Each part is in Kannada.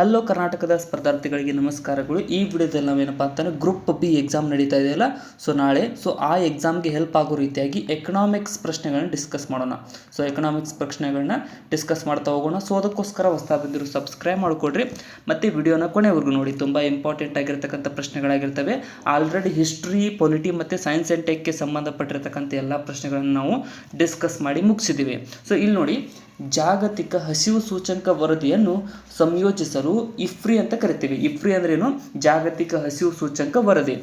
ಹಲೋ ಕರ್ನಾಟಕದ ಸ್ಪರ್ಧಾರ್ಥಿಗಳಿಗೆ ನಮಸ್ಕಾರಗಳು. ಈ ವಿಡಿಯೋದಲ್ಲಿ ನಾವೇನಪ್ಪ ಅಂತಂದರೆ ಗ್ರೂಪ್ ಬಿ ಎಕ್ಸಾಮ್ ನಡೀತಾ ಇದೆಯಲ್ಲ, ನಾಳೆ ಆ ಎಕ್ಸಾಮ್ಗೆ ಹೆಲ್ಪ್ ಆಗೋ ರೀತಿಯಾಗಿ ಎಕನಾಮಿಕ್ಸ್ ಪ್ರಶ್ನೆಗಳನ್ನ ಡಿಸ್ಕಸ್ ಮಾಡೋಣ. ಎಕನಾಮಿಕ್ಸ್ ಪ್ರಶ್ನೆಗಳನ್ನ ಡಿಸ್ಕಸ್ ಮಾಡ್ತಾ ಹೋಗೋಣ. ಅದಕ್ಕೋಸ್ಕರ ಹೊಸದಾಗಿ ಬಂದಿರೋ ಸಬ್ಸ್ಕ್ರೈಬ್ ಮಾಡಿಕೊಡ್ರಿ ಮತ್ತು ವಿಡಿಯೋನ ಕೊನೆವರೆಗೂ ನೋಡಿ. ತುಂಬ ಇಂಪಾರ್ಟೆಂಟ್ ಆಗಿರ್ತಕ್ಕಂಥ ಪ್ರಶ್ನೆಗಳಾಗಿರ್ತವೆ. ಆಲ್ರೆಡಿ ಹಿಸ್ಟ್ರಿ, ಪೊಲಿಟಿ ಮತ್ತು ಸೈನ್ಸ್ ಆ್ಯಂಡ್ ಟೆಕ್ಗೆ ಸಂಬಂಧಪಟ್ಟಿರ್ತಕ್ಕಂಥ ಎಲ್ಲ ಪ್ರಶ್ನೆಗಳನ್ನು ನಾವು ಡಿಸ್ಕಸ್ ಮಾಡಿ ಮುಗಿಸಿದ್ದೀವಿ. ಇಲ್ಲಿ ನೋಡಿ, ಜಾಗತಿಕ ಹಸಿವು ಸೂಚ್ಯಂಕ ವರದಿಯನ್ನು ಸಂಯೋಜಿಸಲು ಇಫ್ರಿ ಅಂತ ಕರಿತೀವಿ. ಇಫ್ರಿ ಅಂದ್ರೇನು? ಜಾಗತಿಕ ಹಸಿವು ಸೂಚ್ಯಂಕ ವರದಿ.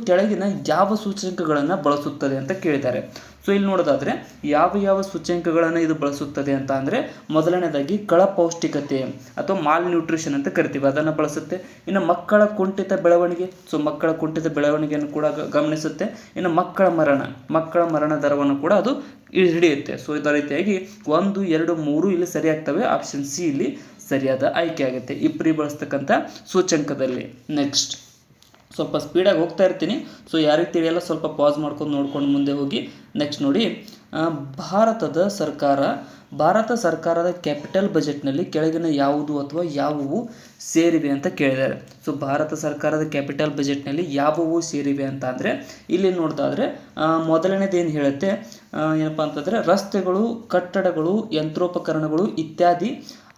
ಕೆಳಗಿನ ಯಾವ ಸೂಚ್ಯಂಕಗಳನ್ನು ಬಳಸುತ್ತದೆ ಅಂತ ಕೇಳಿದ್ದಾರೆ. ಇಲ್ಲಿ ನೋಡೋದಾದರೆ ಯಾವ ಸೂಚ್ಯಂಕಗಳನ್ನು ಇದು ಬಳಸುತ್ತದೆ ಅಂತ ಅಂದರೆ, ಮೊದಲನೇದಾಗಿ ಪೌಷ್ಟಿಕತೆ ಅಥವಾ ಮಾಲ್ ನ್ಯೂಟ್ರಿಷನ್ ಅಂತ ಕರಿತೀವಿ, ಅದನ್ನು ಬಳಸುತ್ತೆ. ಇನ್ನು ಮಕ್ಕಳ ಕುಂಠಿತ ಬೆಳವಣಿಗೆ, ಮಕ್ಕಳ ಕುಂಠಿತ ಬೆಳವಣಿಗೆಯನ್ನು ಕೂಡ ಗಮನಿಸುತ್ತೆ. ಇನ್ನು ಮಕ್ಕಳ ಮರಣ ದರವನ್ನು ಕೂಡ ಅದು ಹಿಡಿಯುತ್ತೆ. ಇದರ ರೀತಿಯಾಗಿ 1, 2, 3 ಇಲ್ಲಿ ಸರಿಯಾಗ್ತವೆ. ಆಪ್ಷನ್ ಸಿ ಇಲ್ಲಿ ಸರಿಯಾದ ಆಯ್ಕೆ ಆಗುತ್ತೆ ಇಪ್ರಿ ಬಳಸ್ತಕ್ಕಂಥ ಸೂಚ್ಯಂಕದಲ್ಲಿ. ನೆಕ್ಸ್ಟ್ ಸ್ವಲ್ಪ ಸ್ಪೀಡಾಗಿ ಹೋಗ್ತಾ ಇರ್ತೀನಿ, ಯಾರಿಗೆ ತಿಳಿಯಲ್ಲ ಸ್ವಲ್ಪ ಪಾಸ್ ಮಾಡ್ಕೊಂಡು ನೋಡ್ಕೊಂಡು ಮುಂದೆ ಹೋಗಿ. ನೆಕ್ಸ್ಟ್ ನೋಡಿ, ಭಾರತ ಸರ್ಕಾರದ ಕ್ಯಾಪಿಟಲ್ ಬಜೆಟ್ನಲ್ಲಿ ಕೆಳಗಿನ ಯಾವುದು ಅಥವಾ ಯಾವುವು ಸೇರಿವೆ ಅಂತ ಕೇಳಿದ್ದಾರೆ. ಭಾರತ ಸರ್ಕಾರದ ಕ್ಯಾಪಿಟಲ್ ಬಜೆಟ್ನಲ್ಲಿ ಯಾವುವು ಸೇರಿವೆ ಅಂತ ಅಂದರೆ, ಇಲ್ಲಿ ನೋಡೋದಾದರೆ ಮೊದಲನೇದೇನು ಹೇಳುತ್ತೆ ಏನಪ್ಪ ಅಂತಂದರೆ, ರಸ್ತೆಗಳು, ಕಟ್ಟಡಗಳು, ಯಂತ್ರೋಪಕರಣಗಳು ಇತ್ಯಾದಿ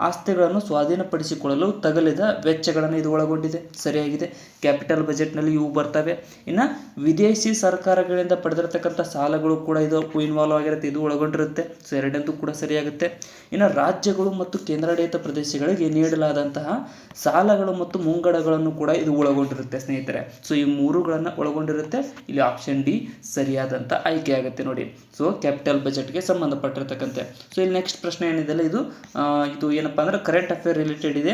ಆಸ್ತಿಗಳನ್ನು ಸ್ವಾಧೀನಪಡಿಸಿಕೊಳ್ಳಲು ತಗಲಿದ ವೆಚ್ಚಗಳನ್ನು ಇದು ಒಳಗೊಂಡಿದೆ. ಸರಿಯಾಗಿದೆ. ಕ್ಯಾಪಿಟಲ್ ಬಜೆಟ್ನಲ್ಲಿ ಇವು ಬರ್ತವೆ. ಇನ್ನು ವಿದೇಶಿ ಸರ್ಕಾರಗಳಿಂದ ಪಡೆದಿರತಕ್ಕಂಥ ಸಾಲಗಳು ಕೂಡ ಇದು ಇನ್ವಾಲ್ವ್ ಆಗಿರುತ್ತೆ, ಇದು ಒಳಗೊಂಡಿರುತ್ತೆ. ಎರಡನೇದು ಕೂಡ ಸರಿಯಾಗುತ್ತೆ. ಇನ್ನು ರಾಜ್ಯಗಳು ಮತ್ತು ಕೇಂದ್ರಾಡಳಿತ ಪ್ರದೇಶಗಳಿಗೆ ನೀಡಲಾದಂತಹ ಸಾಲಗಳು ಮತ್ತು ಮುಂಗಡಗಳನ್ನು ಕೂಡ ಇದು ಒಳಗೊಂಡಿರುತ್ತೆ ಸ್ನೇಹಿತರೆ. ಈ ಮೂರುಗಳನ್ನು ಒಳಗೊಂಡಿರುತ್ತೆ. ಇಲ್ಲಿ ಆಪ್ಷನ್ ಡಿ ಸರಿಯಾದಂಥ ಆಯ್ಕೆ ಆಗುತ್ತೆ ನೋಡಿ. ಕ್ಯಾಪಿಟಲ್ ಬಜೆಟ್ಗೆ ಸಂಬಂಧಪಟ್ಟಿರ್ತಕ್ಕಂತೆ. ಇಲ್ಲಿ ನೆಕ್ಸ್ಟ್ ಪ್ರಶ್ನೆ ಏನಿದೆಯಲ್ಲ, ಇದು ಏನಪ್ಪ ಅಂದ್ರೆ ಕರೆಂಟ್ ಅಫೇರ್ ರಿಲೇಟೆಡ್ ಇದೆ.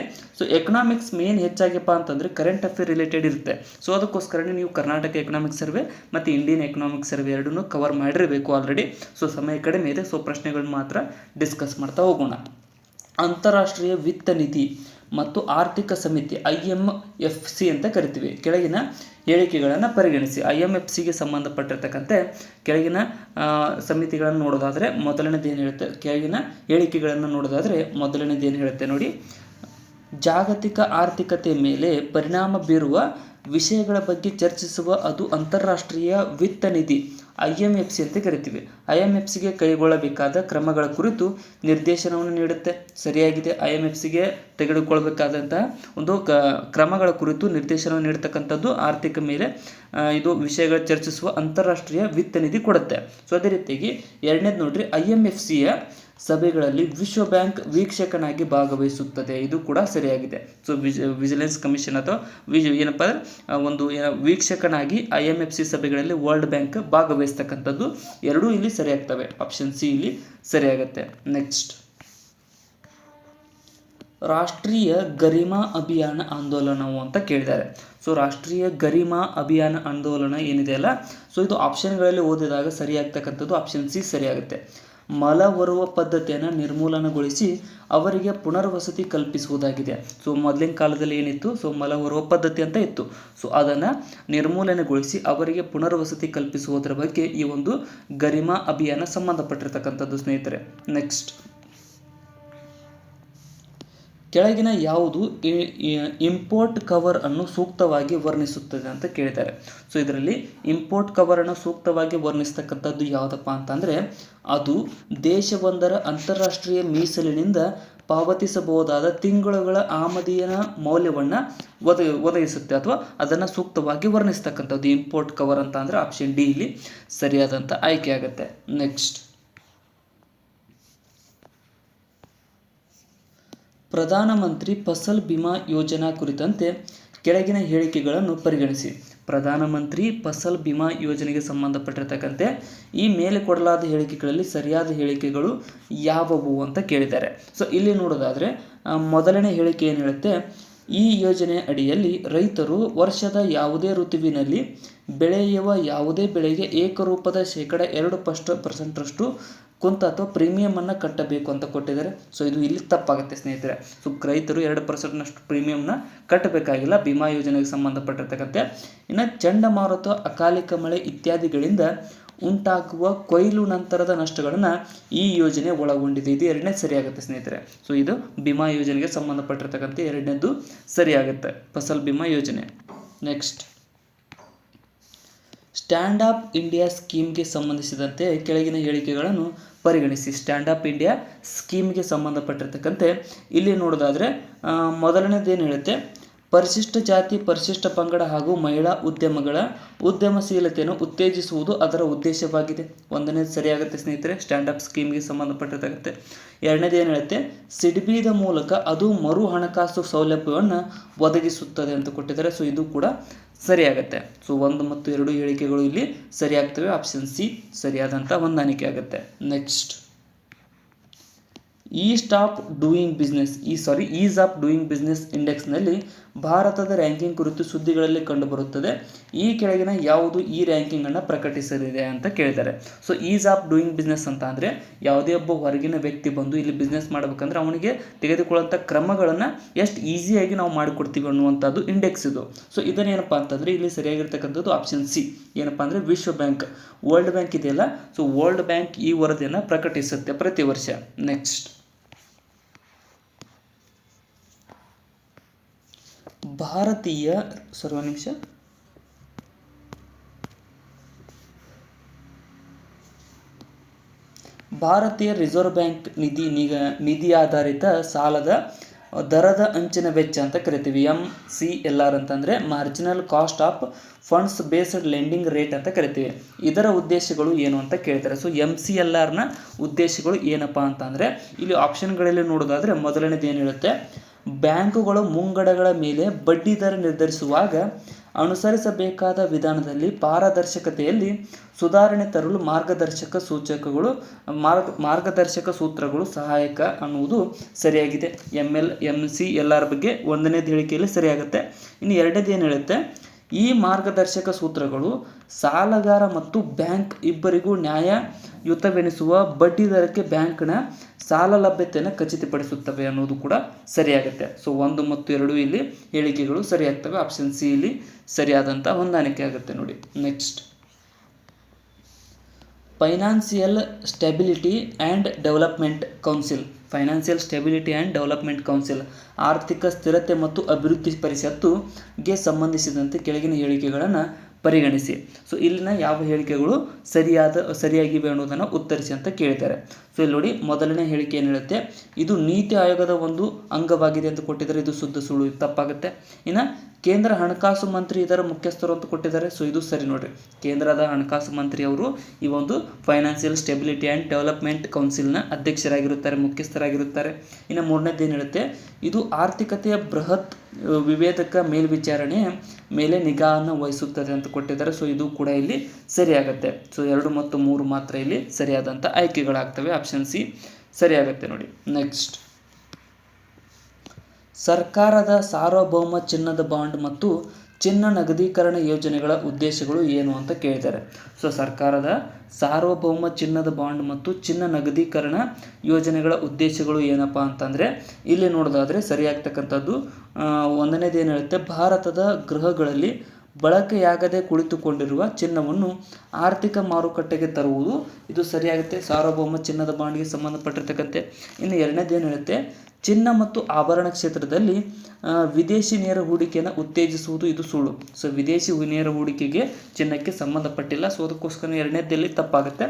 ಎಕನಾಮಿಕ್ಸ್ ಮೇನ್ ಹೆಚ್ಚಾಗಿಪ್ಪ ಅಂತಂದ್ರೆ ಕರೆಂಟ್ ಅಫೇರ್ ರಿಲೇಟೆಡ್ ಇರುತ್ತೆ. ಅದಕ್ಕೋಸ್ಕರನೇ ನೀವು ಕರ್ನಾಟಕ ಎಕನಾಮಿಕ್ ಸರ್ವೆ ಮತ್ತು ಇಂಡಿಯನ್ ಎಕನಾಮಿಕ್ ಸರ್ವೆ ಎರಡನ್ನೂ ಕವರ್ ಮಾಡಿರಬೇಕು ಆಲ್ರೆಡಿ. ಸಮಯ ಕಡಿಮೆ ಇದೆ, ಪ್ರಶ್ನೆಗಳನ್ನ ಮಾತ್ರ ಡಿಸ್ಕಸ್ ಮಾಡ್ತಾ ಹೋಗೋಣ. ಅಂತಾರಾಷ್ಟ್ರೀಯ ವಿತ್ತ ನಿಧಿ ಮತ್ತು ಆರ್ಥಿಕ ಸಮಿತಿ IMFC ಅಂತ ಕರಿತೀವಿ. ಕೆಳಗಿನ ಹೇಳಿಕೆಗಳನ್ನು ಪರಿಗಣಿಸಿ. IMFCಗೆ ಸಂಬಂಧಪಟ್ಟಿರ್ತಕ್ಕಂತೆ ಕೆಳಗಿನ ಸಮಿತಿಗಳನ್ನು ನೋಡೋದಾದರೆ ಮೊದಲನೇದೇನು ಹೇಳುತ್ತೆ, ಕೆಳಗಿನ ಹೇಳಿಕೆಗಳನ್ನು ನೋಡೋದಾದರೆ ಮೊದಲನೇದೇನು ಹೇಳುತ್ತೆ ನೋಡಿ, ಜಾಗತಿಕ ಆರ್ಥಿಕತೆ ಮೇಲೆ ಪರಿಣಾಮ ಬೀರುವ ವಿಷಯಗಳ ಬಗ್ಗೆ ಚರ್ಚಿಸುವ ಅದು ಅಂತಾರಾಷ್ಟ್ರೀಯ ವಿತ್ತ ನಿಧಿ IMFC ಅಂತ ಕರಿತೀವಿ. IMFCಗೆ ಕೈಗೊಳ್ಳಬೇಕಾದ ಕ್ರಮಗಳ ಕುರಿತು ನಿರ್ದೇಶನವನ್ನು ನೀಡುತ್ತೆ. ಸರಿಯಾಗಿದೆ. IMFCಗೆ ತೆಗೆದುಕೊಳ್ಳಬೇಕಾದಂತಹ ಒಂದು ಕ್ರಮಗಳ ಕುರಿತು ನಿರ್ದೇಶನವನ್ನು ನೀಡತಕ್ಕಂಥದ್ದು ಆರ್ಥಿಕ ಮೇಲೆ ಇದು ವಿಷಯಗಳ ಚರ್ಚಿಸುವ ಅಂತಾರಾಷ್ಟ್ರೀಯ ವಿತ್ತ ನಿಧಿ ಕೊಡುತ್ತೆ. ಅದೇ ರೀತಿಯಾಗಿ ಎರಡನೇದು ನೋಡ್ರಿ, IMFCಯ ಸಭೆಗಳಲ್ಲಿ ವಿಶ್ವ ಬ್ಯಾಂಕ್ ವೀಕ್ಷಕನಾಗಿ ಭಾಗವಹಿಸುತ್ತದೆ. ಇದು ಕೂಡ ಸರಿಯಾಗಿದೆ. ವಿಜಿಲೆನ್ಸ್ ಕಮಿಷನ್ ಅಥವಾ ಏನಪ್ಪ ಅಂದರೆ ಒಂದು ವೀಕ್ಷಕನಾಗಿ IMFC ಸಭೆಗಳಲ್ಲಿ ವರ್ಲ್ಡ್ ಬ್ಯಾಂಕ್ ಭಾಗವಹಿಸ್ತಕ್ಕಂಥದ್ದು ಎರಡೂ ಇಲ್ಲಿ ಸರಿಯಾಗ್ತವೆ. ಆಪ್ಷನ್ ಸಿ ಇಲ್ಲಿ ಸರಿಯಾಗುತ್ತೆ. ನೆಕ್ಸ್ಟ್, ರಾಷ್ಟ್ರೀಯ ಗರಿಮಾ ಅಭಿಯಾನ ಆಂದೋಲನವು ಅಂತ ಕೇಳಿದ್ದಾರೆ. ರಾಷ್ಟ್ರೀಯ ಗರಿಮಾ ಅಭಿಯಾನ ಆಂದೋಲನ ಏನಿದೆಯಲ್ಲ, ಇದು ಆಪ್ಷನ್ಗಳಲ್ಲಿ ಓದಿದಾಗ ಸರಿಯಾಗ್ತಕ್ಕಂಥದ್ದು ಆಪ್ಷನ್ ಸಿ ಸರಿಯಾಗುತ್ತೆ. ಮಲ ಹೊರುವ ಪದ್ಧತಿಯನ್ನು ನಿರ್ಮೂಲನಗೊಳಿಸಿ ಅವರಿಗೆ ಪುನರ್ವಸತಿ ಕಲ್ಪಿಸುವುದಾಗಿದೆ. ಮೊದಲಿನ ಕಾಲದಲ್ಲಿ ಏನಿತ್ತು, ಮಲ ಹೊರುವ ಪದ್ಧತಿ ಅಂತ ಇತ್ತು. ಅದನ್ನು ನಿರ್ಮೂಲನೆಗೊಳಿಸಿ ಅವರಿಗೆ ಪುನರ್ವಸತಿ ಕಲ್ಪಿಸುವುದರ ಬಗ್ಗೆ ಈ ಒಂದು ಗರಿಮಾ ಅಭಿಯಾನ ಸಂಬಂಧಪಟ್ಟಿರ್ತಕ್ಕಂಥದ್ದು ಸ್ನೇಹಿತರೆ. ನೆಕ್ಸ್ಟ್, ಕೆಳಗಿನ ಯಾವುದು ಇಂಪೋರ್ಟ್ ಕವರ್ ಅನ್ನು ಸೂಕ್ತವಾಗಿ ವರ್ಣಿಸುತ್ತದೆ ಅಂತ ಕೇಳಿದ್ದಾರೆ. ಇದರಲ್ಲಿ ಇಂಪೋರ್ಟ್ ಕವರ್ ಅನ್ನು ಸೂಕ್ತವಾಗಿ ವರ್ಣಿಸ್ತಕ್ಕಂಥದ್ದು ಯಾವುದಪ್ಪ ಅಂತಂದರೆ, ಅದು ದೇಶವೊಂದರ ಅಂತಾರಾಷ್ಟ್ರೀಯ ಮೀಸಲಿನಿಂದ ಪಾವತಿಸಬಹುದಾದ ತಿಂಗಳುಗಳ ಆಮದಿನ ಮೌಲ್ಯವನ್ನು ಒದಗಿಸುತ್ತೆ ಅಥವಾ ಅದನ್ನು ಸೂಕ್ತವಾಗಿ ವರ್ಣಿಸ್ತಕ್ಕಂಥದ್ದು ಇಂಪೋರ್ಟ್ ಕವರ್ ಅಂತ ಅಂದರೆ ಆಪ್ಷನ್ ಡಿ ಇಲ್ಲಿ ಸರಿಯಾದಂಥ ಆಯ್ಕೆ ಆಗುತ್ತೆ. ನೆಕ್ಸ್ಟ್, ಪ್ರಧಾನಮಂತ್ರಿ ಫಸಲ್ ಬಿಮಾ ಯೋಜನಾ ಕುರಿತಂತೆ ಕೆಳಗಿನ ಹೇಳಿಕೆಗಳನ್ನು ಪರಿಗಣಿಸಿ. ಪ್ರಧಾನಮಂತ್ರಿ ಫಸಲ್ ಬಿಮಾ ಯೋಜನೆಗೆ ಸಂಬಂಧಪಟ್ಟಿರ್ತಕ್ಕಂತೆ ಈ ಮೇಲೆ ಕೊಡಲಾದ ಹೇಳಿಕೆಗಳಲ್ಲಿ ಸರಿಯಾದ ಹೇಳಿಕೆಗಳು ಯಾವುವು ಅಂತ ಕೇಳಿದ್ದಾರೆ. ಇಲ್ಲಿ ನೋಡೋದಾದರೆ ಮೊದಲನೇ ಹೇಳಿಕೆ ಏನು ಹೇಳುತ್ತೆ, ಈ ಯೋಜನೆ ಅಡಿಯಲ್ಲಿ ರೈತರು ವರ್ಷದ ಯಾವುದೇ ಋತುವಿನಲ್ಲಿ ಬೆಳೆಯುವ ಯಾವುದೇ ಬೆಳೆಗೆ ಏಕರೂಪದ 2% ಕುಂತ ಅಥವಾ ಪ್ರೀಮಿಯಮನ್ನು ಕಟ್ಟಬೇಕು ಅಂತ ಕೊಟ್ಟಿದ್ದಾರೆ. ಇದು ಇಲ್ಲಿ ತಪ್ಪಾಗುತ್ತೆ ಸ್ನೇಹಿತರೆ. ರೈತರು 2% ಪ್ರೀಮಿಯಂನ ಕಟ್ಟಬೇಕಾಗಿಲ್ಲ ವಿಮಾ ಯೋಜನೆಗೆ ಸಂಬಂಧಪಟ್ಟಿರ್ತಕ್ಕಂತೆ. ಇನ್ನು ಚಂಡಮಾರುತ, ಅಕಾಲಿಕ ಮಳೆ ಇತ್ಯಾದಿಗಳಿಂದ ಉಂಟಾಗುವ ಕೊಯ್ಲು ನಂತರದ ನಷ್ಟಗಳನ್ನು ಈ ಯೋಜನೆ ಒಳಗೊಂಡಿದೆ. ಇದು ಎರಡನೇದು ಸರಿಯಾಗುತ್ತೆ ಸ್ನೇಹಿತರೆ. ಸೊ ಇದು ವಿಮಾ ಯೋಜನೆಗೆ ಸಂಬಂಧಪಟ್ಟಿರ್ತಕ್ಕಂಥ ಎರಡನೇದು ಸರಿಯಾಗುತ್ತೆ, ಫಸಲ್ ಬಿಮಾ ಯೋಜನೆ. ನೆಕ್ಸ್ಟ್, ಸ್ಟ್ಯಾಂಡ್ ಅಪ್ ಇಂಡಿಯಾ ಸ್ಕೀಮ್ಗೆ ಸಂಬಂಧಿಸಿದಂತೆ ಕೆಳಗಿನ ಹೇಳಿಕೆಗಳನ್ನು ಪರಿಗಣಿಸಿ. ಸ್ಟ್ಯಾಂಡ್ ಅಪ್ ಇಂಡಿಯಾ ಸ್ಕೀಮ್ಗೆ ಸಂಬಂಧಪಟ್ಟಿರ್ತಕ್ಕಂತೆ ಇಲ್ಲಿ ನೋಡೋದಾದರೆ ಮೊದಲನೇದೇನು ಹೇಳುತ್ತೆ, ಪರಿಶಿಷ್ಟ ಜಾತಿ, ಪರಿಶಿಷ್ಟ ಪಂಗಡ ಹಾಗೂ ಮಹಿಳಾ ಉದ್ಯಮಗಳ ಉದ್ಯಮಶೀಲತೆಯನ್ನು ಉತ್ತೇಜಿಸುವುದು ಅದರ ಉದ್ದೇಶವಾಗಿದೆ. ಒಂದನೇದು ಸರಿಯಾಗುತ್ತೆ ಸ್ನೇಹಿತರೆ, ಸ್ಟ್ಯಾಂಡ್ ಅಪ್ ಸ್ಕೀಮ್ಗೆ ಸಂಬಂಧಪಟ್ಟಿರ್ತಕ್ಕಂತೆ. ಎರಡನೇದು ಏನು ಹೇಳುತ್ತೆ, ಸಿಡ್ಬಿದ ಮೂಲಕ ಅದು ಮರು ಹಣಕಾಸು ಸೌಲಭ್ಯವನ್ನು ಒದಗಿಸುತ್ತದೆ ಅಂತ ಕೊಟ್ಟಿದ್ದಾರೆ. ಸೊ ಇದು ಕೂಡ ಸರಿಯಾಗುತ್ತೆ. ಸೊ 1 ಮತ್ತು 2 ಹೇಳಿಕೆಗಳು ಇಲ್ಲಿ ಸರಿಯಾಗ್ತವೆ. ಆಪ್ಷನ್ ಸಿ ಸರಿಯಾದಂಥ ಹೊಂದಾಣಿಕೆ ಆಗುತ್ತೆ. Next, ease of doing business ಇಂಡೆಕ್ಸ್ನಲ್ಲಿ ಭಾರತದ ರ್ಯಾಂಕಿಂಗ್ ಕುರಿತು ಸುದ್ದಿಗಳಲ್ಲಿ ಕಂಡುಬರುತ್ತದೆ. ಈ ಕೆಳಗಿನ ಯಾವುದು ಈ ರ್ಯಾಂಕಿಂಗನ್ನು ಪ್ರಕಟಿಸಲಿದೆ ಅಂತ ಕೇಳಿದ್ದಾರೆ. So is of doing business ಅಂತ ಅಂದರೆ ಯಾವುದೇ ಒಬ್ಬ ಹೊರಗಿನ ವ್ಯಕ್ತಿ ಬಂದು ಇಲ್ಲಿ ಬಿಸ್ನೆಸ್ ಮಾಡಬೇಕಂದ್ರೆ ಅವನಿಗೆ ತೆಗೆದುಕೊಳ್ಳುವಂಥ ಕ್ರಮಗಳನ್ನು ಎಷ್ಟು ಈಸಿಯಾಗಿ ನಾವು ಮಾಡಿಕೊಡ್ತೀವಿ ಅನ್ನುವಂಥದ್ದು ಇಂಡೆಕ್ಸ್ ಇದು. ಸೊ ಇದನ್ನೇನಪ್ಪ ಅಂತಂದರೆ ಇಲ್ಲಿ ಸರಿಯಾಗಿರ್ತಕ್ಕಂಥದ್ದು ಆಪ್ಷನ್ ಸಿ. ಏನಪ್ಪ ಅಂದರೆ ವಿಶ್ವ ಬ್ಯಾಂಕ್, ವರ್ಲ್ಡ್ ಬ್ಯಾಂಕ್ ಇದೆಯಲ್ಲ, ಸೊ ವರ್ಲ್ಡ್ ಬ್ಯಾಂಕ್ ಈ ವರದಿಯನ್ನು ಪ್ರಕಟಿಸುತ್ತೆ ಪ್ರತಿ ವರ್ಷ. ನೆಕ್ಸ್ಟ್, ಭಾರತೀಯ ರಿಸರ್ವ್ ಬ್ಯಾಂಕ್ ನಿಧಿಯಾಧಾರಿತ ಸಾಲದ ದರದ ಅಂಚಿನ ವೆಚ್ಚ ಅಂತ ಕರಿತೀವಿ. MCLR ಅಂತಂದರೆ marginal cost of funds based lending rate ಅಂತ ಕರಿತೀವಿ. ಇದರ ಉದ್ದೇಶಗಳು ಏನು ಅಂತ ಕೇಳ್ತಾರೆ. ಸೊ MCLRನ ಉದ್ದೇಶಗಳು ಏನಪ್ಪ ಅಂತಂದರೆ ಇಲ್ಲಿ ಆಪ್ಷನ್ಗಳಲ್ಲಿ ನೋಡೋದಾದರೆ ಮೊದಲನೇದು ಏನು ಹೇಳುತ್ತೆ, ಬ್ಯಾಂಕುಗಳು ಮುಂಗಡಗಳ ಮೇಲೆ ಬಡ್ಡಿ ದರ ನಿರ್ಧರಿಸುವಾಗ ಅನುಸರಿಸಬೇಕಾದ ವಿಧಾನದಲ್ಲಿ ಪಾರದರ್ಶಕತೆಯಲ್ಲಿ ಸುಧಾರಣೆ ತರಲು ಮಾರ್ಗದರ್ಶಕ ಸೂತ್ರಗಳು ಸಹಾಯಕ ಅನ್ನುವುದು ಸರಿಯಾಗಿದೆ. MCLR ಬಗ್ಗೆ ಒಂದನೇದು ಹೇಳಿಕೆಯಲ್ಲಿ ಸರಿಯಾಗುತ್ತೆ. ಇನ್ನು ಎರಡನೇದು ಏನು ಹೇಳುತ್ತೆ, ಈ ಮಾರ್ಗದರ್ಶಕ ಸೂತ್ರಗಳು ಸಾಲಗಾರ ಮತ್ತು ಬ್ಯಾಂಕ್ ಇಬ್ಬರಿಗೂ ನ್ಯಾಯಯುತವೆನಿಸುವ ಬಡ್ಡಿ ದರಕ್ಕೆ ಬ್ಯಾಂಕ್ನ ಸಾಲ ಲಭ್ಯತೆಯನ್ನು ಖಚಿತಪಡಿಸುತ್ತವೆ ಅನ್ನೋದು ಕೂಡ ಸರಿಯಾಗುತ್ತೆ. ಸೊ 1 ಮತ್ತು 2 ಇಲ್ಲಿ ಹೇಳಿಕೆಗಳು ಸರಿಯಾಗ್ತವೆ. ಆಪ್ಷನ್ ಸಿ ಇಲ್ಲಿ ಸರಿಯಾದಂಥ ಹೊಂದಾಣಿಕೆ ಆಗುತ್ತೆ ನೋಡಿ. Next, Financial Stability and Development Council ಆರ್ಥಿಕ ಸ್ಥಿರತೆ ಮತ್ತು ಅಭಿವೃದ್ಧಿ ಪರಿಷತ್ತುಗೆ ಸಂಬಂಧಿಸಿದಂತೆ ಕೆಳಗಿನ ಹೇಳಿಕೆಗಳನ್ನು ಪರಿಗಣಿಸಿ. ಸೊ ಇಲ್ಲಿನ ಯಾವ ಹೇಳಿಕೆಗಳು ಸರಿಯಾಗಿವೆ ಅನ್ನೋದನ್ನು ಉತ್ತರಿಸಿ ಅಂತ ಕೇಳಿದ್ದಾರೆ. ಸೊ ಇಲ್ಲಿ ನೋಡಿ, ಮೊದಲನೇ ಹೇಳಿಕೆ ಏನು ಹೇಳುತ್ತೆ, ಇದು ನೀತಿ ಆಯೋಗದ ಒಂದು ಅಂಗವಾಗಿದೆ ಅಂತ ಕೊಟ್ಟಿದ್ದಾರೆ. ಇದು ಶುದ್ಧ ಸುಳ್ಳು, ತಪ್ಪಾಗುತ್ತೆ. ಇನ್ನು ಕೇಂದ್ರ ಹಣಕಾಸು ಮಂತ್ರಿ ಇದರ ಮುಖ್ಯಸ್ಥರು ಅಂತ ಕೊಟ್ಟಿದ್ದಾರೆ. ಸೊ ಇದು ಸರಿ ನೋಡ್ರಿ, ಕೇಂದ್ರದ ಹಣಕಾಸು ಮಂತ್ರಿ ಅವರು ಈ ಒಂದು ಫೈನಾನ್ಷಿಯಲ್ ಸ್ಟೆಬಿಲಿಟಿ ಆ್ಯಂಡ್ ಡೆವಲಪ್ಮೆಂಟ್ ಕೌನ್ಸಿಲ್ನ ಅಧ್ಯಕ್ಷರಾಗಿರುತ್ತಾರೆ, ಮುಖ್ಯಸ್ಥರಾಗಿರುತ್ತಾರೆ. ಇನ್ನು ಮೂರನೇದು ಏನು ಹೇಳುತ್ತೆ, ಇದು ಆರ್ಥಿಕತೆಯ ಬೃಹತ್ ವಿವೇದಕ ಮೇಲ್ವಿಚಾರಣೆಯ ಮೇಲೆ ನಿಗಾವನ್ನು ವಹಿಸುತ್ತದೆ ಅಂತ ಕೊಟ್ಟಿದ್ದಾರೆ. ಸೊ ಇದು ಕೂಡ ಇಲ್ಲಿ ಸರಿಯಾಗುತ್ತೆ. ಸೊ 2 ಮತ್ತು 3 ಮಾತ್ರ ಇಲ್ಲಿ ಸರಿಯಾದಂಥ ಆಯ್ಕೆಗಳಾಗ್ತವೆ. ಆಪ್ಷನ್ ಸಿ ಸರಿಯಾಗುತ್ತೆ ನೋಡಿ. ನೆಕ್ಸ್ಟ್, ಸರ್ಕಾರದ ಸಾರ್ವಭೌಮ ಚಿನ್ನದ ಬಾಂಡ್ ಮತ್ತು ಚಿನ್ನ ನಗದೀಕರಣ ಯೋಜನೆಗಳ ಉದ್ದೇಶಗಳು ಏನು ಅಂತ ಕೇಳಿದ್ದಾರೆ. ಸೊ ಸರ್ಕಾರದ ಸಾರ್ವಭೌಮ ಚಿನ್ನದ ಬಾಂಡ್ ಮತ್ತು ಚಿನ್ನ ನಗದೀಕರಣ ಯೋಜನೆಗಳ ಉದ್ದೇಶಗಳು ಏನಪ್ಪ ಅಂತಂದರೆ ಇಲ್ಲಿ ನೋಡೋದಾದರೆ ಸರಿಯಾಗ್ತಕ್ಕಂಥದ್ದು ಒಂದನೇದು ಏನು ಹೇಳುತ್ತೆ, ಭಾರತದ ಗೃಹಗಳಲ್ಲಿ ಬಳಕೆಯಾಗದೆ ಕುಳಿತುಕೊಂಡಿರುವ ಚಿನ್ನವನ್ನು ಆರ್ಥಿಕ ಮಾರುಕಟ್ಟೆಗೆ ತರುವುದು. ಇದು ಸರಿಯಾಗುತ್ತೆ, ಸಾರ್ವಭೌಮ ಚಿನ್ನದ ಬಾಂಡ್ಗೆ ಸಂಬಂಧಪಟ್ಟಿರ್ತಕ್ಕಂತೆ. ಇನ್ನು ಎರಡನೇದು ಏನು ಹೇಳುತ್ತೆ, ಚಿನ್ನ ಮತ್ತು ಆಭರಣ ಕ್ಷೇತ್ರದಲ್ಲಿ ವಿದೇಶಿ ನೇರ ಹೂಡಿಕೆಯನ್ನು ಉತ್ತೇಜಿಸುವುದು. ಇದು ಸುಳ್ಳು. ಸೊ ವಿದೇಶಿ ನೇರ ಹೂಡಿಕೆಗೆ ಚಿನ್ನಕ್ಕೆ ಸಂಬಂಧಪಟ್ಟಿಲ್ಲ. ಸೊ ಅದಕ್ಕೋಸ್ಕರ ಎರಡನೇದಲ್ಲಿ ತಪ್ಪಾಗುತ್ತೆ.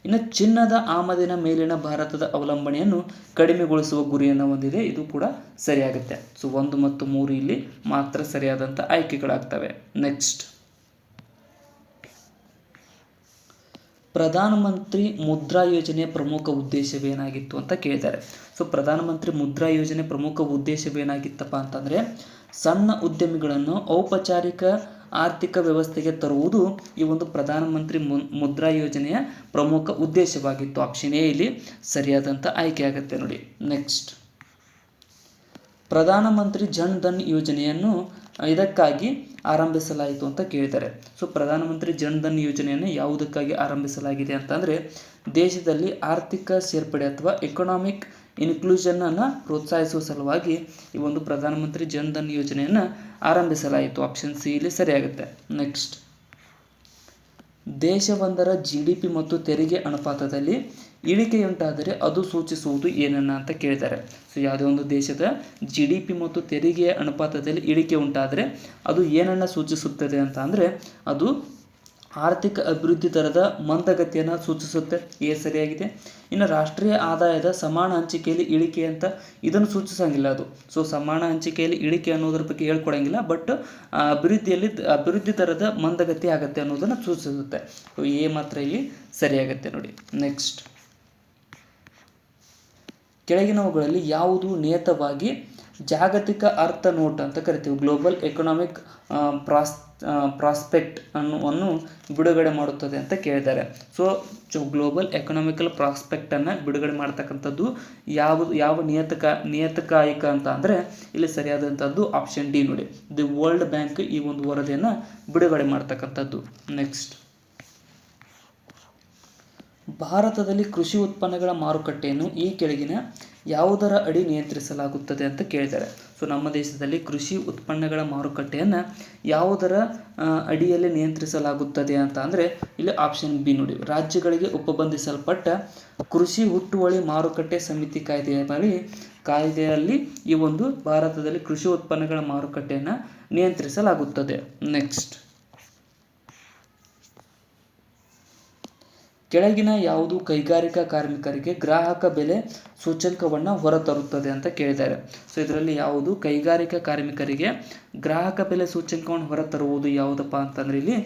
ಇನ್ನು ಚಿನ್ನದ ಆಮದಿನ ಮೇಲಿನ ಭಾರತದ ಅವಲಂಬನೆಯನ್ನು ಕಡಿಮೆಗೊಳಿಸುವ ಗುರಿಯನ್ನು ಹೊಂದಿದೆ. ಇದು ಕೂಡ ಸರಿಯಾಗುತ್ತೆ. ಸೊ 1 ಮತ್ತು 3 ಇಲ್ಲಿ ಮಾತ್ರ ಸರಿಯಾದಂಥ ಆಯ್ಕೆಗಳಾಗ್ತವೆ. ನೆಕ್ಸ್ಟ್, ಪ್ರಧಾನಮಂತ್ರಿ ಮುದ್ರಾ ಯೋಜನೆಯ ಪ್ರಮುಖ ಉದ್ದೇಶವೇನಾಗಿತ್ತು ಅಂತ ಕೇಳಿದ್ದಾರೆ. ಸೊ ಪ್ರಧಾನಮಂತ್ರಿ ಮುದ್ರಾ ಯೋಜನೆ ಪ್ರಮುಖ ಉದ್ದೇಶವೇನಾಗಿತ್ತಪ್ಪ ಅಂತಂದರೆ ಸಣ್ಣ ಉದ್ಯಮಿಗಳನ್ನು ಔಪಚಾರಿಕ ಆರ್ಥಿಕ ವ್ಯವಸ್ಥೆಗೆ ತರುವುದು ಈ ಒಂದು ಪ್ರಧಾನಮಂತ್ರಿ ಮುದ್ರಾ ಯೋಜನೆಯ ಪ್ರಮುಖ ಉದ್ದೇಶವಾಗಿತ್ತು. ಆಪ್ಷನ್ ಎ ಇಲ್ಲಿ ಸರಿಯಾದಂಥ ಆಯ್ಕೆ ಆಗುತ್ತೆ ನೋಡಿ. ನೆಕ್ಸ್ಟ್, ಪ್ರಧಾನಮಂತ್ರಿ ಜನ್ ಧನ್ ಯೋಜನೆಯನ್ನು ಇದಕ್ಕಾಗಿ ಆರಂಭಿಸಲಾಯಿತು ಅಂತ ಕೇಳಿದ್ದಾರೆ. ಸೊ ಪ್ರಧಾನಮಂತ್ರಿ ಜನ್ ಧನ್ ಯೋಜನೆಯನ್ನು ಯಾವುದಕ್ಕಾಗಿ ಆರಂಭಿಸಲಾಗಿದೆ ಅಂತಂದರೆ ದೇಶದಲ್ಲಿ ಆರ್ಥಿಕ ಸೇರ್ಪಡೆ ಅಥವಾ ಎಕನಾಮಿಕ್ ಇನ್ಕ್ಲೂಷನನ್ನು ಪ್ರೋತ್ಸಾಹಿಸುವ ಸಲುವಾಗಿ ಈ ಒಂದು ಪ್ರಧಾನಮಂತ್ರಿ ಜನ್ ಧನ್ ಯೋಜನೆಯನ್ನು ಆರಂಭಿಸಲಾಯಿತು. ಆಪ್ಷನ್ ಸಿ ಇಲ್ಲಿ ಸರಿಯಾಗುತ್ತೆ. ನೆಕ್ಸ್ಟ್, ದೇಶವೊಂದರ GDP ಮತ್ತು ತೆರಿಗೆ ಅನುಪಾತದಲ್ಲಿ ಇಳಿಕೆಯುಂಟಾದರೆ ಅದು ಸೂಚಿಸುವುದು ಏನನ್ನ ಅಂತ ಕೇಳಿದ್ದಾರೆ. ಸೊ ಯಾವುದೇ ಒಂದು ದೇಶದ GDP ಮತ್ತು ತೆರಿಗೆಯ ಅನುಪಾತದಲ್ಲಿ ಇಳಿಕೆ ಉಂಟಾದರೆ ಅದು ಏನನ್ನು ಸೂಚಿಸುತ್ತದೆ ಅಂತ ಅಂದರೆ ಅದು ಆರ್ಥಿಕ ಅಭಿವೃದ್ಧಿ ದರದ ಮಂದಗತಿಯನ್ನು ಸೂಚಿಸುತ್ತೆ. ಸರಿಯಾಗಿದೆ. ಇನ್ನು ರಾಷ್ಟ್ರೀಯ ಆದಾಯದ ಸಮಾನ ಹಂಚಿಕೆಯಲ್ಲಿ ಇಳಿಕೆ ಅಂತ ಇದನ್ನು ಸೂಚಿಸಂಗಿಲ್ಲ ಅದು. ಸೊ ಸಮಾನ ಹಂಚಿಕೆಯಲ್ಲಿ ಇಳಿಕೆ ಅನ್ನೋದ್ರ ಬಗ್ಗೆ ಹೇಳ್ಕೊಡಂಗಿಲ್ಲ, ಬಟ್ ಅಭಿವೃದ್ಧಿ ದರದ ಮಂದಗತಿ ಆಗುತ್ತೆ ಅನ್ನೋದನ್ನು ಸೂಚಿಸುತ್ತೆ. ಸೊ ಮಾತ್ರ ಇಲ್ಲಿ ಸರಿಯಾಗುತ್ತೆ ನೋಡಿ. ನೆಕ್ಸ್ಟ್, ಕೆಳಗಿನವುಗಳಲ್ಲಿ ಯಾವುದು ನಿಯತವಾಗಿ ಜಾಗತಿಕ ಅರ್ಥ ನೋಟ್ ಅಂತ ಕರಿತೀವಿ, ಗ್ಲೋಬಲ್ ಎಕನಾಮಿಕ್ ಪ್ರಾಸ್ಪೆಕ್ಟ್ ಅನ್ನು ಬಿಡುಗಡೆ ಮಾಡುತ್ತದೆ ಅಂತ ಕೇಳಿದ್ದಾರೆ. ಸೊ ಗ್ಲೋಬಲ್ ಎಕನಾಮಿಕಲ್ ಪ್ರಾಸ್ಪೆಕ್ಟನ್ನು ಬಿಡುಗಡೆ ಮಾಡ್ತಕ್ಕಂಥದ್ದು ಯಾವ ನಿಯತಕಾಲಿಕ ಅಂತ ಅಂದರೆ ಇಲ್ಲಿ ಸರಿಯಾದಂಥದ್ದು ಆಪ್ಷನ್ ಡಿ ನೋಡಿ. ದಿ ವರ್ಲ್ಡ್ ಬ್ಯಾಂಕ್ ಈ ಒಂದು ವರದಿಯನ್ನು ಬಿಡುಗಡೆ ಮಾಡ್ತಕ್ಕಂಥದ್ದು. ನೆಕ್ಸ್ಟ್, ಭಾರತದಲ್ಲಿ ಕೃಷಿ ಉತ್ಪನ್ನಗಳ ಮಾರುಕಟ್ಟೆಯನ್ನು ಈ ಕೆಳಗಿನ ಯಾವುದರ ಅಡಿ ನಿಯಂತ್ರಿಸಲಾಗುತ್ತದೆ ಅಂತ ಕೇಳಿದ್ದಾರೆ. ಸೊ ನಮ್ಮ ದೇಶದಲ್ಲಿ ಕೃಷಿ ಉತ್ಪನ್ನಗಳ ಮಾರುಕಟ್ಟೆಯನ್ನು ಯಾವುದರ ಅಡಿಯಲ್ಲಿ ನಿಯಂತ್ರಿಸಲಾಗುತ್ತದೆ ಅಂತ ಅಂದರೆ ಇಲ್ಲಿ ಆಪ್ಷನ್ ಬಿ ನೋಡಿ. ರಾಜ್ಯಗಳಿಗೆ ಉಪಬಂಧಿಸಲ್ಪಟ್ಟ ಕೃಷಿ ಹುಟ್ಟುವಳಿ ಮಾರುಕಟ್ಟೆ ಸಮಿತಿ ಕಾಯ್ದೆಯಲ್ಲಿ ಈ ಒಂದು ಭಾರತದಲ್ಲಿ ಕೃಷಿ ಉತ್ಪನ್ನಗಳ ಮಾರುಕಟ್ಟೆಯನ್ನು ನಿಯಂತ್ರಿಸಲಾಗುತ್ತದೆ. ನೆಕ್ಸ್ಟ್, ಕೆಳಗಿನ ಯಾವುದು ಕೈಗಾರಿಕಾ ಕಾರ್ಮಿಕರಿಗೆ ಗ್ರಾಹಕ ಬೆಲೆ ಸೂಚ್ಯಂಕವನ್ನು ಹೊರತರುತ್ತದೆ ಅಂತ ಕೇಳಿದ್ದಾರೆ. ಸೊ ಇದರಲ್ಲಿ ಯಾವುದು ಕೈಗಾರಿಕಾ ಕಾರ್ಮಿಕರಿಗೆ ಗ್ರಾಹಕ ಬೆಲೆ ಸೂಚ್ಯಂಕವನ್ನು ಹೊರತರುವುದು ಯಾವುದಪ್ಪ ಅಂತಂದರೆ ಇಲ್ಲಿ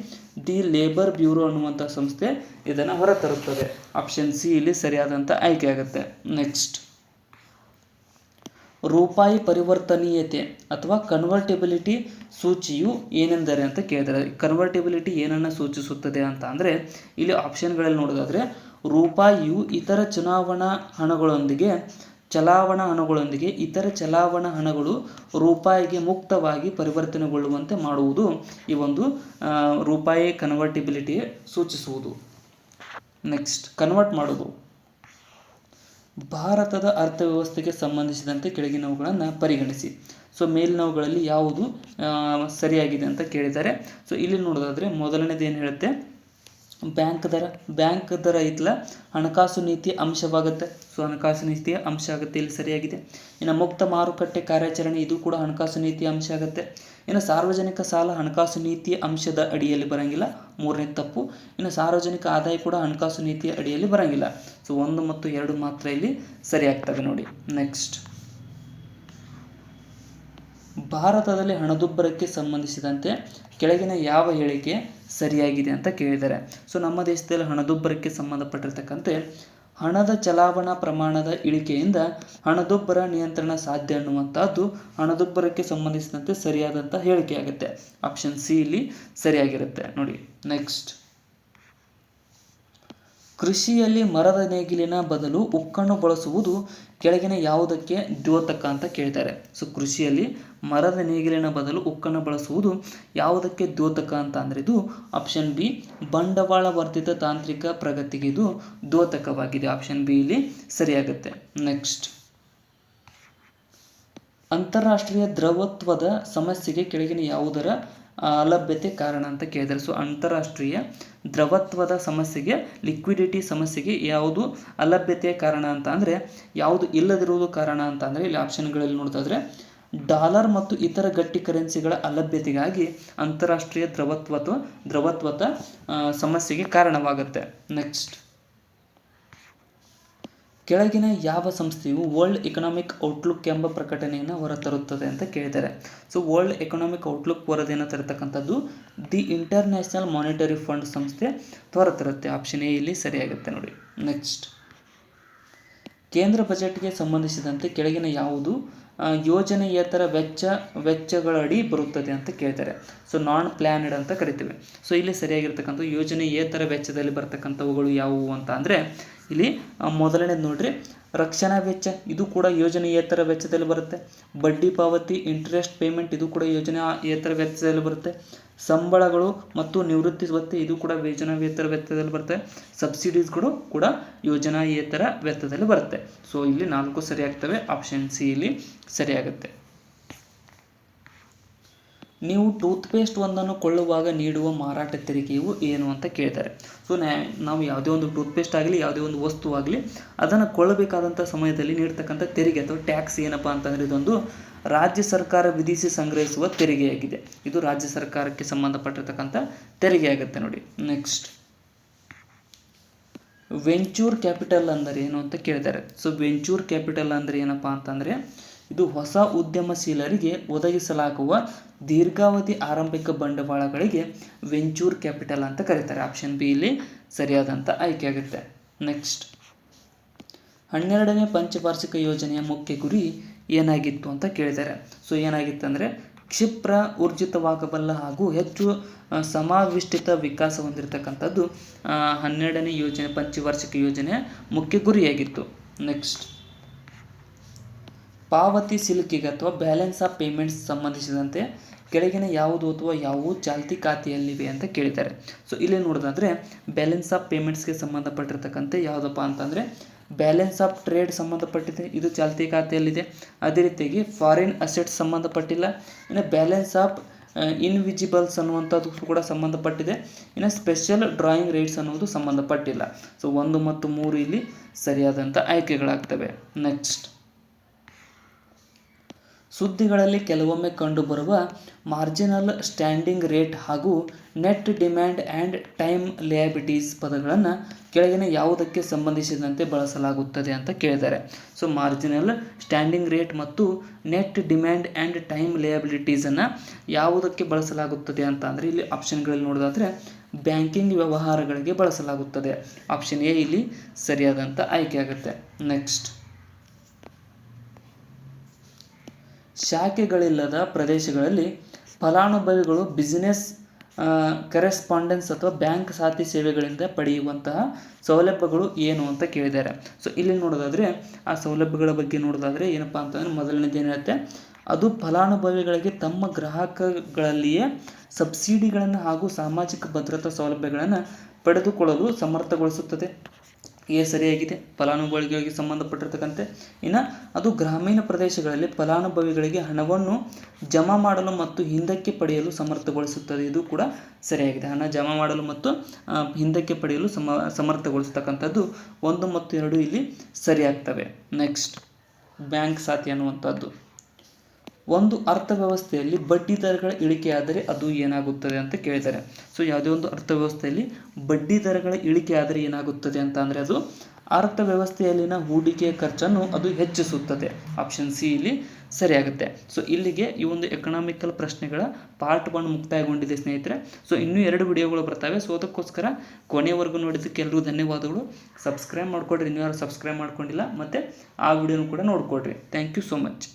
ದಿ ಲೇಬರ್ ಬ್ಯೂರೋ ಅನ್ನುವಂಥ ಸಂಸ್ಥೆ ಇದನ್ನು ಹೊರತರುತ್ತದೆ. ಆಪ್ಷನ್ ಸಿ ಇಲ್ಲಿ ಸರಿಯಾದಂಥ ಆಯ್ಕೆ ಆಗುತ್ತೆ. ನೆಕ್ಸ್ಟ್, ರೂಪಾಯಿ ಪರಿವರ್ತನೀಯತೆ ಅಥವಾ ಕನ್ವರ್ಟೆಬಿಲಿಟಿ ಸೂಚಿಯು ಏನೆಂದರೆ ಅಂತ ಕೇಳಿದರೆ, ಕನ್ವರ್ಟೆಬಿಲಿಟಿ ಏನನ್ನು ಸೂಚಿಸುತ್ತದೆ ಅಂತ ಅಂದರೆ ಇಲ್ಲಿ ಆಪ್ಷನ್ಗಳಲ್ಲಿ ನೋಡೋದಾದರೆ ರೂಪಾಯಿಯು ಇತರ ಚಲಾವಣಾ ಹಣಗಳೊಂದಿಗೆ ಇತರ ಚಲಾವಣಾ ಹಣಗಳು ರೂಪಾಯಿಗೆ ಮುಕ್ತವಾಗಿ ಪರಿವರ್ತನೆಗೊಳ್ಳುವಂತೆ ಮಾಡುವುದು ಈ ಒಂದು ರೂಪಾಯಿ ಕನ್ವರ್ಟೆಬಿಲಿಟಿ ಸೂಚಿಸುವುದು. ನೆಕ್ಸ್ಟ್, ಕನ್ವರ್ಟ್ ಮಾಡೋದು. ಭಾರತದ ಅರ್ಥವ್ಯವಸ್ಥೆಗೆ ಸಂಬಂಧಿಸಿದಂತೆ ಕೆಳಗಿನವುಗಳನ್ನು ಪರಿಗಣಿಸಿ. ಸೊ ಮೇಲಿನವುಗಳಲ್ಲಿ ಯಾವುದು ಸರಿಯಾಗಿದೆ ಅಂತ ಕೇಳಿದ್ದಾರೆ. ಸೊ ಇಲ್ಲಿ ನೋಡೋದಾದರೆ ಮೊದಲನೇದು ಏನು ಹೇಳುತ್ತೆ, ಬ್ಯಾಂಕ್ ದರ ಇತ್ಲ ಹಣಕಾಸು ನೀತಿಯ ಅಂಶವಾಗುತ್ತೆ. ಸೊ ಹಣಕಾಸು ನೀತಿಯ ಅಂಶ ಆಗುತ್ತೆ, ಇಲ್ಲಿ ಸರಿಯಾಗಿದೆ. ಇನ್ನು ಮುಕ್ತ ಮಾರುಕಟ್ಟೆ ಕಾರ್ಯಾಚರಣೆ ಇದು ಕೂಡ ಹಣಕಾಸು ನೀತಿಯ ಅಂಶ ಆಗುತ್ತೆ. ಇನ್ನು ಸಾರ್ವಜನಿಕ ಸಾಲ ಹಣಕಾಸು ನೀತಿಯ ಅಂಶದ ಅಡಿಯಲ್ಲಿ ಬರಂಗಿಲ್ಲ, ಮೂರನೇ ತಪ್ಪು. ಇನ್ನು ಸಾರ್ವಜನಿಕ ಆದಾಯ ಕೂಡ ಹಣಕಾಸು ನೀತಿಯ ಅಡಿಯಲ್ಲಿ ಬರಂಗಿಲ್ಲ. ಸೊ 1 ಮತ್ತು 2 ಮಾತ್ರ ಇಲ್ಲಿ ಸರಿಯಾಗ್ತವೆ ನೋಡಿ. ನೆಕ್ಸ್ಟ್, ಭಾರತದಲ್ಲಿ ಹಣದುಬ್ಬರಕ್ಕೆ ಸಂಬಂಧಿಸಿದಂತೆ ಕೆಳಗಿನ ಯಾವ ಹೇಳಿಕೆ ಸರಿಯಾಗಿದೆ ಅಂತ ಕೇಳಿದ್ದಾರೆ. ಸೊ ನಮ್ಮ ದೇಶದಲ್ಲಿ ಹಣದುಬ್ಬರಕ್ಕೆ ಸಂಬಂಧಪಟ್ಟಿರ್ತಕ್ಕಂತೆ ಹಣದ ಚಲಾವಣಾ ಪ್ರಮಾಣದ ಇಳಿಕೆಯಿಂದ ಹಣದುಬ್ಬರ ನಿಯಂತ್ರಣ ಸಾಧ್ಯ ಅನ್ನುವಂಥದ್ದು ಹಣದುಬ್ಬರಕ್ಕೆ ಸಂಬಂಧಿಸಿದಂತೆ ಸರಿಯಾದಂಥ ಹೇಳಿಕೆ ಆಗುತ್ತೆ. ಆಪ್ಷನ್ ಸಿ ಇಲ್ಲಿ ಸರಿಯಾಗಿರುತ್ತೆ ನೋಡಿ. ನೆಕ್ಸ್ಟ್, ಕೃಷಿಯಲ್ಲಿ ಮರದ ನೇಗಿಲಿನ ಬದಲು ಉಕ್ಕನ್ನು ಬಳಸುವುದು ಕೆಳಗಿನ ಯಾವುದಕ್ಕೆ ದ್ಯೋತಕ ಅಂತ ಕೇಳಿದ್ದಾರೆ. ಸೊ ಕೃಷಿಯಲ್ಲಿ ಮರದ ನೇಗಿಲಿನ ಬದಲು ಉಕ್ಕನ್ನು ಬಳಸುವುದು ಯಾವುದಕ್ಕೆ ದ್ಯೋತಕ ಅಂತ ಅಂದರೆ ಇದು ಆಪ್ಷನ್ ಬಿ ಬಂಡವಾಳ ವರ್ಧಿತ ತಾಂತ್ರಿಕ ಪ್ರಗತಿಗೆ ಇದು ದ್ಯೋತಕವಾಗಿದೆ. ಆಪ್ಷನ್ ಬಿ ಇಲ್ಲಿ ಸರಿಯಾಗುತ್ತೆ. ನೆಕ್ಸ್ಟ್, ಅಂತಾರಾಷ್ಟ್ರೀಯ ದ್ರವತ್ವದ ಸಮಸ್ಯೆಗೆ ಕೆಳಗಿನ ಯಾವುದರ ಅಲಭ್ಯತೆ ಕಾರಣ ಅಂತ ಕೇಳಿದ್ದಾರೆ. ಸೊ ಅಂತಾರಾಷ್ಟ್ರೀಯ ದ್ರವತ್ವದ ಸಮಸ್ಯೆಗೆ, ಲಿಕ್ವಿಡಿಟಿ ಸಮಸ್ಯೆಗೆ ಯಾವುದು ಅಲಭ್ಯತೆಯ ಕಾರಣ ಅಂತ ಅಂದರೆ ಯಾವುದು ಇಲ್ಲದಿರುವುದು ಕಾರಣ ಅಂತ ಅಂದರೆ ಇಲ್ಲಿ ಆಪ್ಷನ್ಗಳಲ್ಲಿ ನೋಡ್ತಾಯಿದ್ರೆ ಡಾಲರ್ ಮತ್ತು ಇತರ ಗಟ್ಟಿ ಕರೆನ್ಸಿಗಳ ಅಲಭ್ಯತೆಗಾಗಿ ಅಂತಾರಾಷ್ಟ್ರೀಯ ದ್ರವತ್ವದ ಸಮಸ್ಯೆಗೆ ಕಾರಣವಾಗುತ್ತೆ. ನೆಕ್ಸ್ಟ್, ಕೆಳಗಿನ ಯಾವ ಸಂಸ್ಥೆಯು ವರ್ಲ್ಡ್ ಎಕನಾಮಿಕ್ ಔಟ್ಲುಕ್ ಎಂಬ ಪ್ರಕಟಣೆಯನ್ನು ಹೊರತರುತ್ತದೆ ಅಂತ ಕೇಳಿದ್ದಾರೆ. ಸೊ ವರ್ಲ್ಡ್ ಎಕನಾಮಿಕ್ ಔಟ್ಲುಕ್ ವರದಿಯನ್ನು ತರತಕ್ಕಂಥದ್ದು ದಿ ಇಂಟರ್ನ್ಯಾಷನಲ್ ಮಾನಿಟರಿ ಫಂಡ್ ಸಂಸ್ಥೆ ಹೊರತರುತ್ತೆ. ಆಪ್ಷನ್ ಎ ಇಲ್ಲಿ ಸರಿಯಾಗುತ್ತೆ ನೋಡಿ. ನೆಕ್ಸ್ಟ್, ಕೇಂದ್ರ ಬಜೆಟ್ಗೆ ಸಂಬಂಧಿಸಿದಂತೆ ಕೆಳಗಿನ ಯಾವುದು ಯೋಜನೆಯೇತರ ವೆಚ್ಚಗಳಡಿ ಬರುತ್ತದೆ ಅಂತ ಕೇಳ್ತಾರೆ. ಸೊ ನಾನ್ ಪ್ಲ್ಯಾನ್ಡ್ ಅಂತ ಕರಿತೀವಿ. ಸೊ ಇಲ್ಲಿ ಸರಿಯಾಗಿರ್ತಕ್ಕಂಥ ಯೋಜನೆಯೇತರ ವೆಚ್ಚದಲ್ಲಿ ಬರ್ತಕ್ಕಂಥವುಗಳು ಯಾವುವು ಅಂತ ಅಂದರೆ ಇಲ್ಲಿ ಮೊದಲನೇದು ನೋಡ್ರಿ, ರಕ್ಷಣಾ ವೆಚ್ಚ ಇದು ಕೂಡ ಯೋಜನೆಯೇತರ ವೆಚ್ಚದಲ್ಲಿ ಬರುತ್ತೆ. ಬಡ್ಡಿ ಪಾವತಿ ಇಂಟ್ರೆಸ್ಟ್ ಪೇಮೆಂಟ್ ಇದು ಕೂಡ ಯೋಜನೆಯೇತರ ವೆಚ್ಚದಲ್ಲಿ ಬರುತ್ತೆ. ಸಂಬಳಗಳು ಮತ್ತು ನಿವೃತ್ತಿ ಭತ್ಯೆ ಇದು ಕೂಡ ಯೋಜನಾಯೇತರ ವೆಚ್ಚದಲ್ಲಿ ಬರುತ್ತೆ. ಸಬ್ಸಿಡೀಸ್ಗಳು ಕೂಡ ಯೋಜನಾಯೇತರ ವೆಚ್ಚದಲ್ಲಿ ಬರುತ್ತೆ. ಸೊ ಇಲ್ಲಿ 4 ಸರಿಯಾಗ್ತವೆ. ಆಪ್ಷನ್ ಸಿ ಇಲ್ಲಿ ಸರಿಯಾಗುತ್ತೆ. ನೀವು ಟೂತ್ಪೇಸ್ಟ್ ಒಂದನ್ನು ಕೊಳ್ಳುವಾಗ ನೀಡುವ ಮಾರಾಟ ತೆರಿಗೆಯು ಏನು ಅಂತ ಕೇಳ್ತಾರೆ. ಸೊ ನಾವು ಯಾವುದೇ ಒಂದು ಟೂತ್ಪೇಸ್ಟ್ ಆಗಲಿ ಯಾವುದೇ ಒಂದು ವಸ್ತು ಆಗಲಿ ಅದನ್ನು ಕೊಳ್ಳಬೇಕಾದಂಥ ಸಮಯದಲ್ಲಿ ನೀಡ್ತಕ್ಕಂಥ ತೆರಿಗೆ ಅಥವಾ ಟ್ಯಾಕ್ಸ್ ಏನಪ್ಪ ಅಂತಂದರೆ ಇದೊಂದು ರಾಜ್ಯ ಸರ್ಕಾರ ವಿಧಿಸಿ ಸಂಗ್ರಹಿಸುವ ತೆರಿಗೆಯಾಗಿದೆ. ಇದು ರಾಜ್ಯ ಸರ್ಕಾರಕ್ಕೆ ಸಂಬಂಧಪಟ್ಟಿರ್ತಕ್ಕಂಥ ತೆರಿಗೆ ಆಗುತ್ತೆ ನೋಡಿ. ನೆಕ್ಸ್ಟ್, ವೆಂಚೂರ್ ಕ್ಯಾಪಿಟಲ್ ಅಂದರೆ ಏನು ಅಂತ ಕೇಳಿದ್ದಾರೆ. ಸೊ ವೆಂಚೂರ್ ಕ್ಯಾಪಿಟಲ್ ಅಂದರೆ ಏನಪ್ಪ ಅಂತಂದರೆ ಇದು ಹೊಸ ಉದ್ಯಮಶೀಲರಿಗೆ ಒದಗಿಸಲಾಗುವ ದೀರ್ಘಾವಧಿ ಆರಂಭಿಕ ಬಂಡವಾಳಗಳಿಗೆ ವೆಂಚೂರ್ ಕ್ಯಾಪಿಟಲ್ ಅಂತ ಕರೀತಾರೆ. ಆಪ್ಷನ್ ಬಿ ಇಲ್ಲಿ ಸರಿಯಾದಂಥ ಆಯ್ಕೆ ಆಗುತ್ತೆ. ನೆಕ್ಸ್ಟ್, 12ನೇ ಪಂಚವಾರ್ಷಿಕ ಯೋಜನೆಯ ಮುಖ್ಯ ಗುರಿ ಏನಾಗಿತ್ತು ಅಂತ ಕೇಳಿದ್ದಾರೆ. ಸೊ ಏನಾಗಿತ್ತು ಅಂದರೆ ಕ್ಷಿಪ್ರ, ಊರ್ಜಿತವಾಗಬಲ್ಲ ಹಾಗೂ ಹೆಚ್ಚು ಸಮಾವಿಷ್ಟಿತ ವಿಕಾಸ ಹೊಂದಿರತಕ್ಕಂಥದ್ದು 12ನೇ ಪಂಚವಾರ್ಷಿಕ ಯೋಜನೆಯ ಮುಖ್ಯ ಗುರಿಯಾಗಿತ್ತು. ನೆಕ್ಸ್ಟ್, ಪಾವತಿ ಸಿಲುಕಿಗೆ ಅಥವಾ ಬ್ಯಾಲೆನ್ಸ್ ಆಫ್ ಪೇಮೆಂಟ್ಸ್ ಸಂಬಂಧಿಸಿದಂತೆ ಕೆಳಗಿನ ಯಾವುದು ಅಥವಾ ಯಾವುವು ಚಾಲ್ತಿ ಖಾತೆಯಲ್ಲಿವೆ ಅಂತ ಕೇಳಿದ್ದಾರೆ. ಸೊ ಇಲ್ಲಿ ನೋಡೋದಾದರೆ ಬ್ಯಾಲೆನ್ಸ್ ಆಫ್ ಪೇಮೆಂಟ್ಸ್ಗೆ ಸಂಬಂಧಪಟ್ಟಿರ್ತಕ್ಕಂತೆ ಯಾವುದಪ್ಪ ಅಂತಂದರೆ ಬ್ಯಾಲೆನ್ಸ್ ಆಫ್ ಟ್ರೇಡ್ ಸಂಬಂಧಪಟ್ಟಿದೆ, ಇದು ಚಾಲ್ತಿ ಖಾತೆಯಲ್ಲಿದೆ. ಅದೇ ರೀತಿಯಾಗಿ ಫಾರಿನ್ ಅಸೆಟ್ಸ್ ಸಂಬಂಧಪಟ್ಟಿಲ್ಲ. ಇನ್ನು ಬ್ಯಾಲೆನ್ಸ್ ಆಫ್ ಇನ್ವಿಜಿಬಲ್ಸ್ ಅನ್ನುವಂಥದ್ದು ಕೂಡ ಸಂಬಂಧಪಟ್ಟಿದೆ. ಇನ್ನು ಸ್ಪೆಷಲ್ ಡ್ರಾಯಿಂಗ್ ರೇಟ್ಸ್ ಅನ್ನೋದು ಸಂಬಂಧಪಟ್ಟಿಲ್ಲ. ಸೊ 1 ಮತ್ತು 3 ಇಲ್ಲಿ ಸರಿಯಾದಂಥ ಆಯ್ಕೆಗಳಾಗ್ತವೆ. ನೆಕ್ಸ್ಟ್, ಸುದ್ದಿಗಳಲ್ಲಿ ಕೆಲವೊಮ್ಮೆ ಕಂಡುಬರುವ ಮಾರ್ಜಿನಲ್ ಸ್ಟ್ಯಾಂಡಿಂಗ್ ರೇಟ್ ಹಾಗೂ net demand and time liabilities ಪದಗಳನ್ನು ಕೆಳಗಿನ ಯಾವುದಕ್ಕೆ ಸಂಬಂಧಿಸಿದಂತೆ ಬಳಸಲಾಗುತ್ತದೆ ಅಂತ ಕೇಳಿದ್ದಾರೆ. ಸೊ ಮಾರ್ಜಿನಲ್ ಸ್ಟ್ಯಾಂಡಿಂಗ್ ರೇಟ್ ಮತ್ತು ನೆಟ್ ಡಿಮ್ಯಾಂಡ್ ಆ್ಯಂಡ್ ಟೈಮ್ ಲಯಬಿಲಿಟೀಸನ್ನು ಯಾವುದಕ್ಕೆ ಬಳಸಲಾಗುತ್ತದೆ ಅಂತ ಅಂದರೆ ಇಲ್ಲಿ ಆಪ್ಷನ್ಗಳಲ್ಲಿ ನೋಡೋದಾದರೆ ಬ್ಯಾಂಕಿಂಗ್ ವ್ಯವಹಾರಗಳಿಗೆ ಬಳಸಲಾಗುತ್ತದೆ. ಆಪ್ಷನ್ ಎ ಇಲ್ಲಿ ಸರಿಯಾದಂಥ ಆಯ್ಕೆ ಆಗುತ್ತೆ. ನೆಕ್ಸ್ಟ್, ಶಾಖೆಗಳಿಲ್ಲದ ಪ್ರದೇಶಗಳಲ್ಲಿ ಫಲಾನುಭವಿಗಳು ಬಿಸಿನೆಸ್ ಕರೆಸ್ಪಾಂಡೆನ್ಸ್ ಅಥವಾ ಬ್ಯಾಂಕ್ ಖಾತೆ ಸೇವೆಗಳಿಂದ ಪಡೆಯುವಂತಹ ಸೌಲಭ್ಯಗಳು ಏನು ಅಂತ ಕೇಳಿದ್ದಾರೆ. ಸೊ ಇಲ್ಲಿ ನೋಡೋದಾದರೆ ಆ ಸೌಲಭ್ಯಗಳ ಬಗ್ಗೆ ನೋಡೋದಾದರೆ ಏನಪ್ಪ ಅಂತಂದರೆ ಮೊದಲನೇದು ಏನಿರುತ್ತೆ, ಅದು ಫಲಾನುಭವಿಗಳಿಗೆ ತಮ್ಮ ಗ್ರಾಹಕಗಳಲ್ಲಿಯೇ ಸಬ್ಸಿಡಿಗಳನ್ನು ಹಾಗೂ ಸಾಮಾಜಿಕ ಭದ್ರತಾ ಸೌಲಭ್ಯಗಳನ್ನು ಪಡೆದುಕೊಳ್ಳಲು ಸಮರ್ಥಗೊಳಿಸುತ್ತದೆ. ಎ ಸರಿಯಾಗಿದೆ, ಫಲಾನುಭವಿಗಳಿಗೆ ಸಂಬಂಧಪಟ್ಟಿರ್ತಕ್ಕಂತೆ. ಇನ್ನು ಅದು ಗ್ರಾಮೀಣ ಪ್ರದೇಶಗಳಲ್ಲಿ ಫಲಾನುಭವಿಗಳಿಗೆ ಹಣವನ್ನು ಜಮಾ ಮಾಡಲು ಮತ್ತು ಹಿಂದಕ್ಕೆ ಪಡೆಯಲು ಸಮರ್ಥಗೊಳಿಸುತ್ತದೆ. ಇದು ಕೂಡ ಸರಿಯಾಗಿದೆ. ಹಣ ಜಮಾ ಮಾಡಲು ಮತ್ತು ಹಿಂದಕ್ಕೆ ಪಡೆಯಲು ಸಮರ್ಥಗೊಳಿಸ್ತಕ್ಕಂಥದ್ದು 1 ಮತ್ತು 2 ಇಲ್ಲಿ ಸರಿಯಾಗ್ತವೆ. ನೆಕ್ಸ್ಟ್, ಬ್ಯಾಂಕ್ ಖಾತೆ ಅನ್ನುವಂಥದ್ದು ಒಂದು ಅರ್ಥವ್ಯವಸ್ಥೆಯಲ್ಲಿ ಬಡ್ಡಿ ದರಗಳ ಇಳಿಕೆಯಾದರೆ ಅದು ಏನಾಗುತ್ತದೆ ಅಂತ ಕೇಳಿದ್ದಾರೆ. ಸೊ ಯಾವುದೇ ಒಂದು ಅರ್ಥವ್ಯವಸ್ಥೆಯಲ್ಲಿ ಬಡ್ಡಿ ದರಗಳ ಇಳಿಕೆ ಆದರೆ ಏನಾಗುತ್ತದೆ ಅಂತ ಅಂದರೆ ಅದು ಅರ್ಥವ್ಯವಸ್ಥೆಯಲ್ಲಿನ ಹೂಡಿಕೆ ಖರ್ಚನ್ನು ಅದು ಹೆಚ್ಚಿಸುತ್ತದೆ. ಆಪ್ಷನ್ ಸಿ ಇಲ್ಲಿ ಸರಿಯಾಗುತ್ತೆ. ಸೊ ಇಲ್ಲಿಗೆ ಈ ಒಂದು ಎಕನಾಮಿಕಲ್ ಪ್ರಶ್ನೆಗಳ ಪಾರ್ಟ್ 1 ಮುಕ್ತಾಯಗೊಂಡಿದೆ ಸ್ನೇಹಿತರೆ. ಸೊ ಇನ್ನೂ 2 ವಿಡಿಯೋಗಳು ಬರ್ತವೆ. ಸೊ ಅದಕ್ಕೋಸ್ಕರ ಕೊನೆಯವರೆಗೂ ನೋಡಿದ್ದಕ್ಕೆ ಎಲ್ಲರೂ ಧನ್ಯವಾದಗಳು. ಸಬ್ಸ್ಕ್ರೈಬ್ ಮಾಡ್ಕೊಡ್ರಿ, ಇನ್ನೂ ಯಾರು ಸಬ್ಸ್ಕ್ರೈಬ್ ಮಾಡ್ಕೊಂಡಿಲ್ಲ, ಮತ್ತು ಆ ವಿಡಿಯೋನು ಕೂಡ ನೋಡ್ಕೊಡ್ರಿ. Thank you so much.